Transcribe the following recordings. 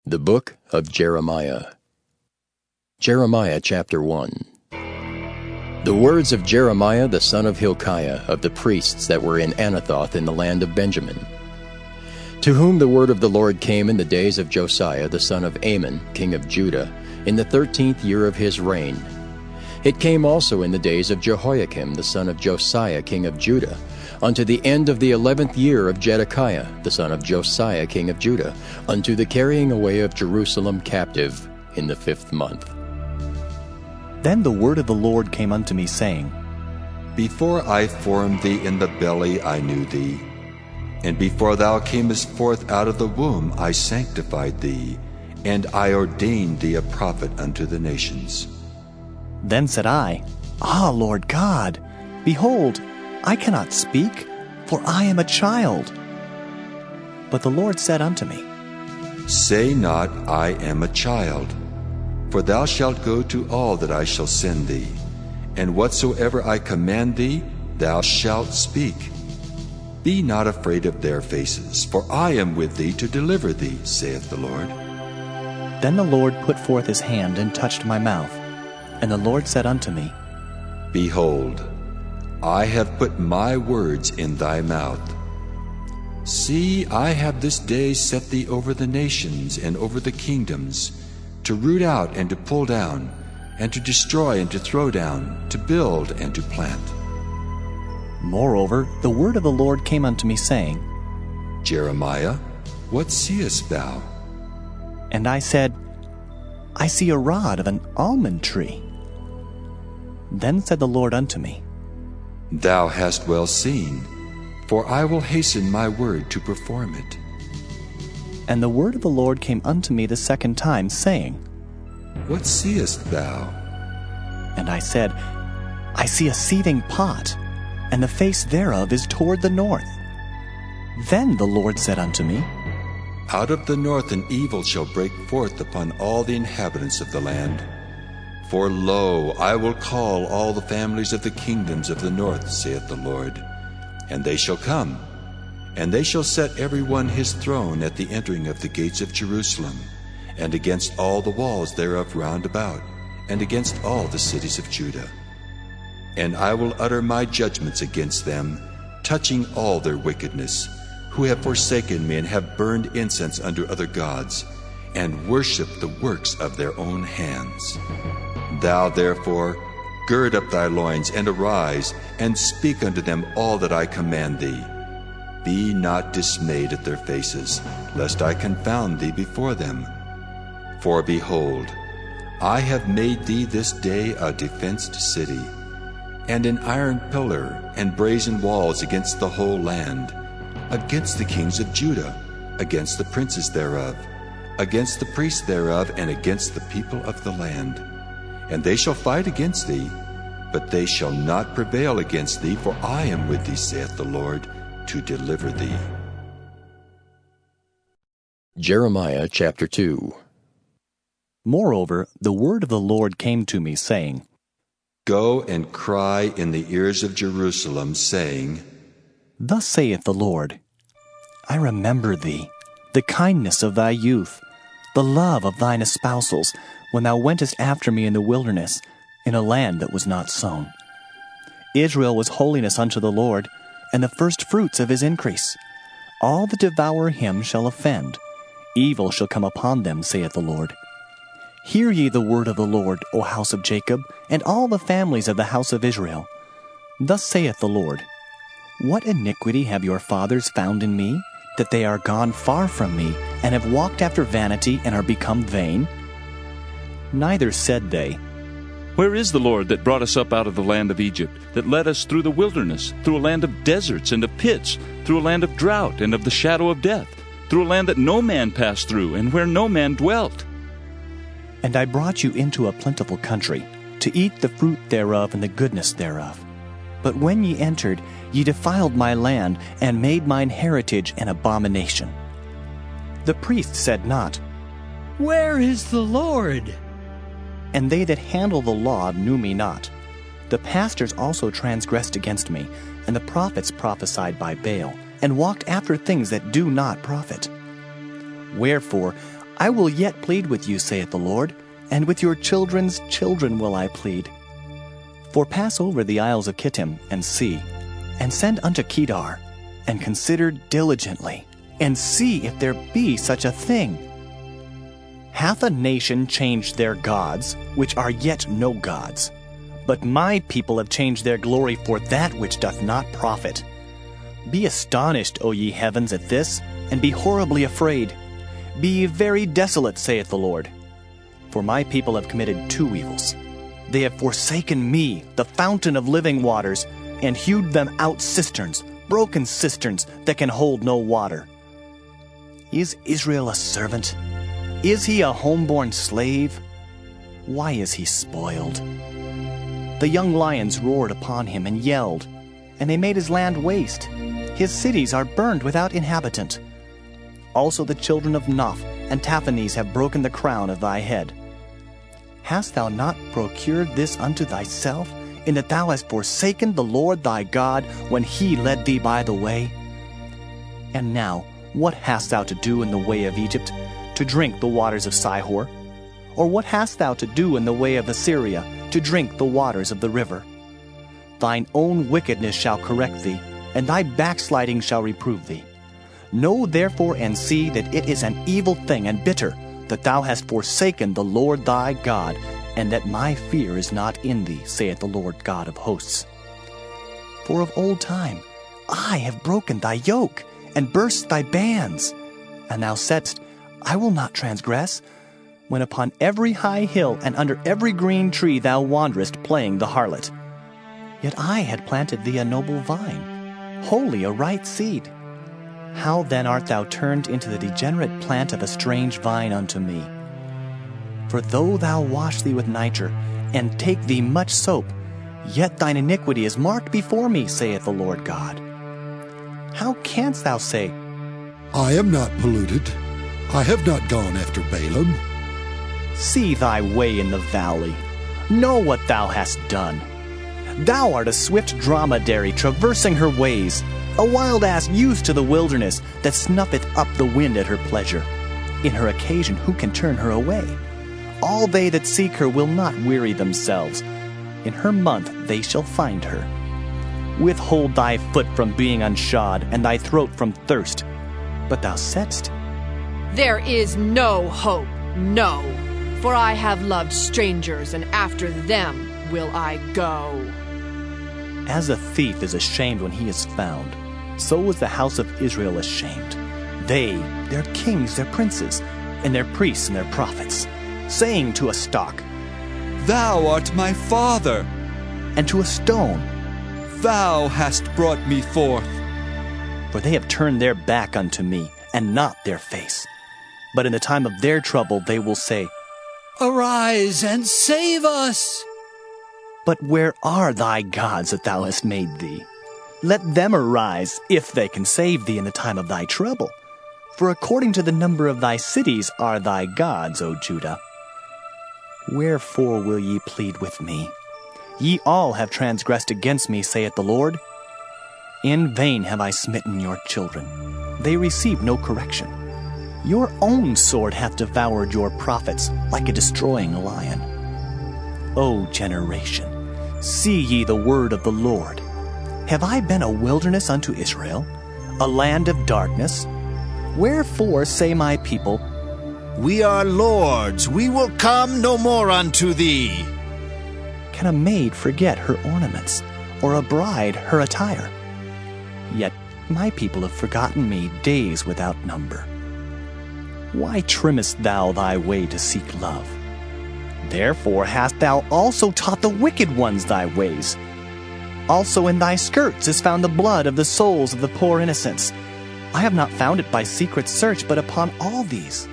The Book of Jeremiah. Jeremiah chapter 1. The words of Jeremiah the son of Hilkiah, of the priests that were in Anathoth in the land of Benjamin, to whom the word of the Lord came in the days of Josiah the son of Amon, king of Judah, in the 13th year of his reign. It came also in the days of Jehoiakim the son of Josiah king of Judah, unto the end of the 11th year of Zedekiah the son of Josiah king of Judah, unto the carrying away of Jerusalem captive in the 5th month. Then the word of the Lord came unto me, saying, Before I formed thee in the belly I knew thee, and before thou camest forth out of the womb I sanctified thee, and I ordained thee a prophet unto the nations. Then said I, Ah, Lord God, behold, I cannot speak, for I am a child. But the Lord said unto me, Say not, I am a child, for thou shalt go to all that I shall send thee, and whatsoever I command thee, thou shalt speak. Be not afraid of their faces, for I am with thee to deliver thee, saith the Lord. Then the Lord put forth his hand and touched my mouth. And the Lord said unto me, Behold, I have put my words in thy mouth. See, I have this day set thee over the nations and over the kingdoms, to root out and to pull down, and to destroy and to throw down, to build and to plant. Moreover, the word of the Lord came unto me, saying, Jeremiah, what seest thou? And I said, I see a rod of an almond tree. Then said the Lord unto me, Thou hast well seen, for I will hasten my word to perform it. And the word of the Lord came unto me the second time, saying, What seest thou? And I said, I see a seething pot, and the face thereof is toward the north. Then the Lord said unto me, Out of the north an evil shall break forth upon all the inhabitants of the land. For lo, I will call all the families of the kingdoms of the north, saith the Lord, and they shall come, and they shall set every one his throne at the entering of the gates of Jerusalem, and against all the walls thereof round about, and against all the cities of Judah. And I will utter my judgments against them, touching all their wickedness, who have forsaken me and have burned incense unto other gods, and worshipped the works of their own hands. Thou therefore gird up thy loins, and arise, and speak unto them all that I command thee. Be not dismayed at their faces, lest I confound thee before them. For behold, I have made thee this day a defenced city, and an iron pillar and brazen walls against the whole land, against the kings of Judah, against the princes thereof, against the priests thereof, and against the people of the land. And they shall fight against thee, but they shall not prevail against thee, for I am with thee, saith the Lord, to deliver thee. Jeremiah chapter 2. Moreover, the word of the Lord came to me, saying, Go and cry in the ears of Jerusalem, saying, Thus saith the Lord, I remember thee, the kindness of thy youth, the love of thine espousals, when thou wentest after me in the wilderness, in a land that was not sown. Israel was holiness unto the Lord, and the firstfruits of his increase. All that devour him shall offend. Evil shall come upon them, saith the Lord. Hear ye the word of the Lord, O house of Jacob, and all the families of the house of Israel. Thus saith the Lord, What iniquity have your fathers found in me, that they are gone far from me, and have walked after vanity, and are become vain? Neither said they, Where is the Lord that brought us up out of the land of Egypt, that led us through the wilderness, through a land of deserts and of pits, through a land of drought and of the shadow of death, through a land that no man passed through, and where no man dwelt? And I brought you into a plentiful country, to eat the fruit thereof and the goodness thereof. But when ye entered, ye defiled my land, and made mine heritage an abomination. The priest said not, Where is the Lord? And they that handle the law knew me not. The pastors also transgressed against me, and the prophets prophesied by Baal, and walked after things that do not profit. Wherefore I will yet plead with you, saith the Lord, and with your children's children will I plead. For pass over the isles of Kittim, and see, and send unto Kedar, and consider diligently, and see if there be such a thing. Hath a nation changed their gods, which are yet no gods? But my people have changed their glory for that which doth not profit. Be astonished, O ye heavens, at this, and be horribly afraid. Be ye very desolate, saith the Lord. For my people have committed two evils. They have forsaken me, the fountain of living waters, and hewed them out cisterns, broken cisterns that can hold no water. Is Israel a servant? Is he a homeborn slave? Why is he spoiled? The young lions roared upon him and yelled, and they made his land waste. His cities are burned without inhabitant. Also the children of Noph and Taphanes have broken the crown of thy head. Hast thou not procured this unto thyself, in that thou hast forsaken the Lord thy God when he led thee by the way? And now, what hast thou to do in the way of Egypt, to drink the waters of Sihor? Or what hast thou to do in the way of Assyria, to drink the waters of the river? Thine own wickedness shall correct thee, and thy backsliding shall reprove thee. Know therefore and see that it is an evil thing and bitter, that thou hast forsaken the Lord thy God, and that my fear is not in thee, saith the Lord God of hosts. For of old time I have broken thy yoke, and burst thy bands. And thou saidst, I will not transgress, when upon every high hill and under every green tree thou wanderest playing the harlot. Yet I had planted thee a noble vine, wholly a right seed. How then art thou turned into the degenerate plant of a strange vine unto me? For though thou wash thee with nitre, and take thee much soap, yet thine iniquity is marked before me, saith the Lord God. How canst thou say, I am not polluted, I have not gone after Balaam? See thy way in the valley, know what thou hast done. Thou art a swift dromedary traversing her ways, a wild ass used to the wilderness, that snuffeth up the wind at her pleasure. In her occasion who can turn her away? All they that seek her will not weary themselves. In her month they shall find her. Withhold thy foot from being unshod, and thy throat from thirst. But thou saidst, There is no hope, no, for I have loved strangers, and after them will I go. As a thief is ashamed when he is found, so was the house of Israel ashamed. They, their kings, their princes, and their priests and their prophets, saying to a stock, Thou art my father, and to a stone, Thou hast brought me forth. For they have turned their back unto me, and not their face. But in the time of their trouble they will say, Arise and save us! But where are thy gods that thou hast made thee? Let them arise, if they can save thee in the time of thy trouble. For according to the number of thy cities are thy gods, O Judah. Wherefore will ye plead with me? Ye all have transgressed against me, saith the Lord. In vain have I smitten your children. They receive no correction. Your own sword hath devoured your prophets like a destroying lion. O generation, see ye the word of the Lord. Have I been a wilderness unto Israel, a land of darkness? Wherefore say my people, We are lords, we will come no more unto thee. Can a maid forget her ornaments, or a bride her attire? Yet my people have forgotten me days without number. Why trimmest thou thy way to seek love? Therefore hast thou also taught the wicked ones thy ways. Also in thy skirts is found the blood of the souls of the poor innocents. I have not found it by secret search, but upon all these.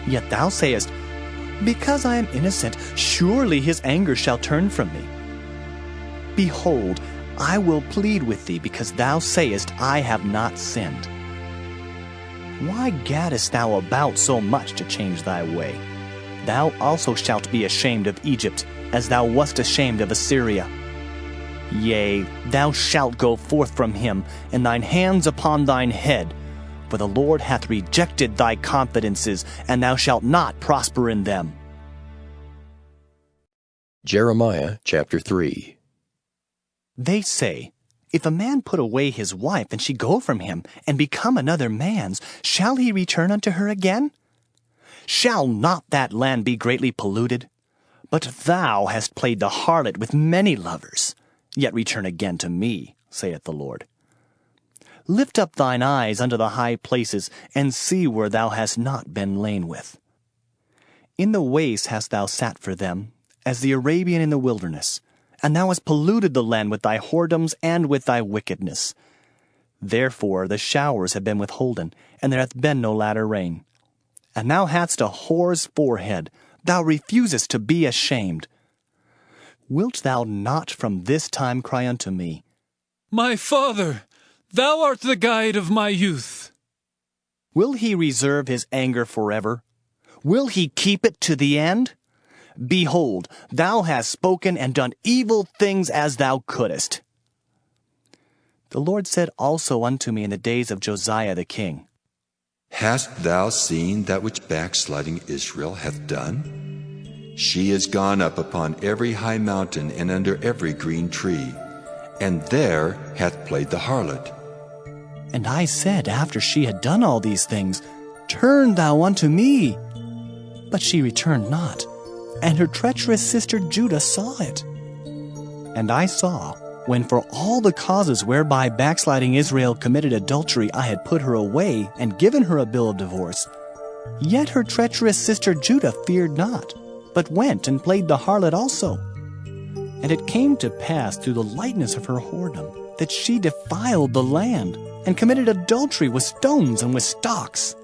Yet thou sayest, Because I am innocent, surely his anger shall turn from me. Behold, I will plead with thee, because thou sayest, I have not sinned. Why gaddest thou about so much to change thy way? Thou also shalt be ashamed of Egypt, as thou wast ashamed of Assyria. Yea, thou shalt go forth from him, and thine hands upon thine head, For the Lord hath rejected thy confidences, and thou shalt not prosper in them. Jeremiah chapter 3. They say, If a man put away his wife, and she go from him, and become another man's, shall he return unto her again? Shall not that land be greatly polluted? But thou hast played the harlot with many lovers. Yet return again to me, saith the Lord. Lift up thine eyes unto the high places, and see where thou hast not been lain with. In the waste hast thou sat for them, as the Arabian in the wilderness, and thou hast polluted the land with thy whoredoms and with thy wickedness. Therefore the showers have been withholden, and there hath been no latter rain. And thou hadst a whore's forehead, thou refusest to be ashamed. Wilt thou not from this time cry unto me, My father, thou art the guide of my youth. Will he reserve his anger forever? Will he keep it to the end? Behold, thou hast spoken and done evil things as thou couldest. The Lord said also unto me in the days of Josiah the king, Hast thou seen that which backsliding Israel hath done? She is gone up upon every high mountain and under every green tree, and there hath played the harlot. And I said, after she had done all these things, Turn thou unto me. But she returned not, and her treacherous sister Judah saw it. And I saw, when for all the causes whereby backsliding Israel committed adultery I had put her away and given her a bill of divorce, yet her treacherous sister Judah feared not, but went and played the harlot also. And it came to pass through the lightness of her whoredom that she defiled the land, and committed adultery with stones and with stocks.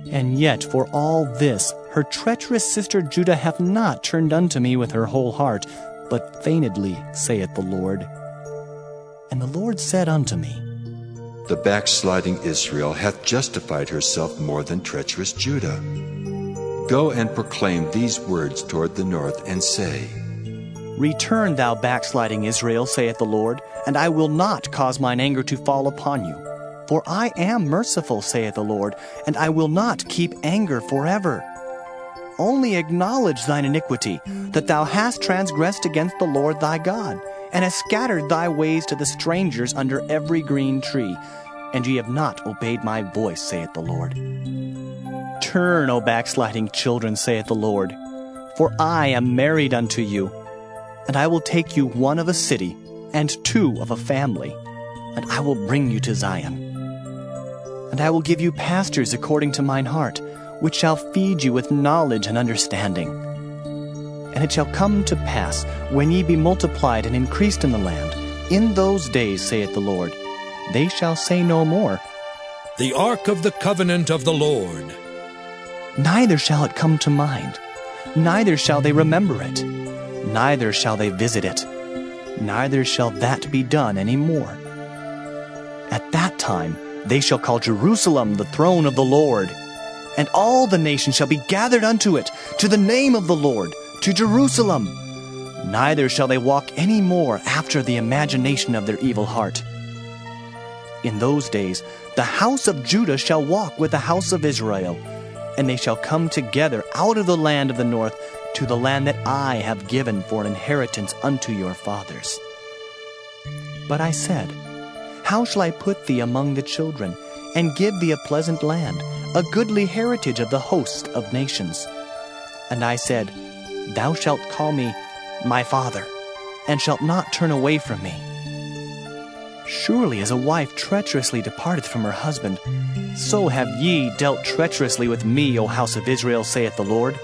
And yet for all this her treacherous sister Judah hath not turned unto me with her whole heart, but feignedly, saith the Lord. And the Lord said unto me, The backsliding Israel hath justified herself more than treacherous Judah. Go and proclaim these words toward the north, and say, Return, thou backsliding Israel, saith the Lord, and I will not cause mine anger to fall upon you. For I am merciful, saith the Lord, and I will not keep anger forever. Only acknowledge thine iniquity, that thou hast transgressed against the Lord thy God, and hast scattered thy ways to the strangers under every green tree, and ye have not obeyed my voice, saith the Lord. Turn, O backsliding children, saith the Lord, for I am married unto you, and I will take you one of a city, and two of a family, and I will bring you to Zion. And I will give you pastors according to mine heart, which shall feed you with knowledge and understanding. And it shall come to pass, when ye be multiplied and increased in the land, in those days, saith the Lord, they shall say no more, The ark of the covenant of the Lord. Neither shall it come to mind, neither shall they remember it, neither shall they visit it, neither shall that be done any more. At that time they shall call Jerusalem the throne of the Lord, and all the nations shall be gathered unto it, to the name of the Lord, to Jerusalem. Neither shall they walk any more after the imagination of their evil heart. In those days the house of Judah shall walk with the house of Israel, and they shall come together out of the land of the north to the land that I have given for an inheritance unto your fathers. But I said, How shall I put thee among the children, and give thee a pleasant land, a goodly heritage of the host of nations? And I said, Thou shalt call me my father, and shalt not turn away from me. Surely as a wife treacherously departeth from her husband, so have ye dealt treacherously with me, O house of Israel, saith the Lord.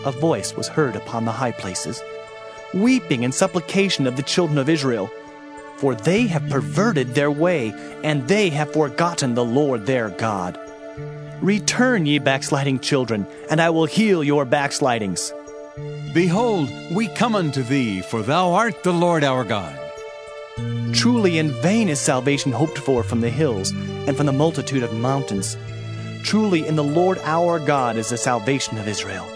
A voice was heard upon the high places, weeping and supplication of the children of Israel, for they have perverted their way, and they have forgotten the Lord their God. Return, ye backsliding children, and I will heal your backslidings. Behold, we come unto thee, for thou art the Lord our God. Truly in vain is salvation hoped for from the hills, and from the multitude of mountains. Truly in the Lord our God is the salvation of Israel.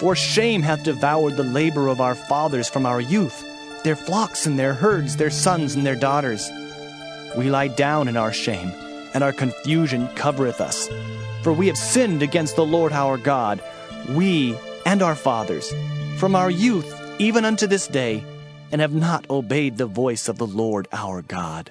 For shame hath devoured the labor of our fathers from our youth, their flocks and their herds, their sons and their daughters. We lie down in our shame, and our confusion covereth us. For we have sinned against the Lord our God, we and our fathers, from our youth even unto this day, and have not obeyed the voice of the Lord our God.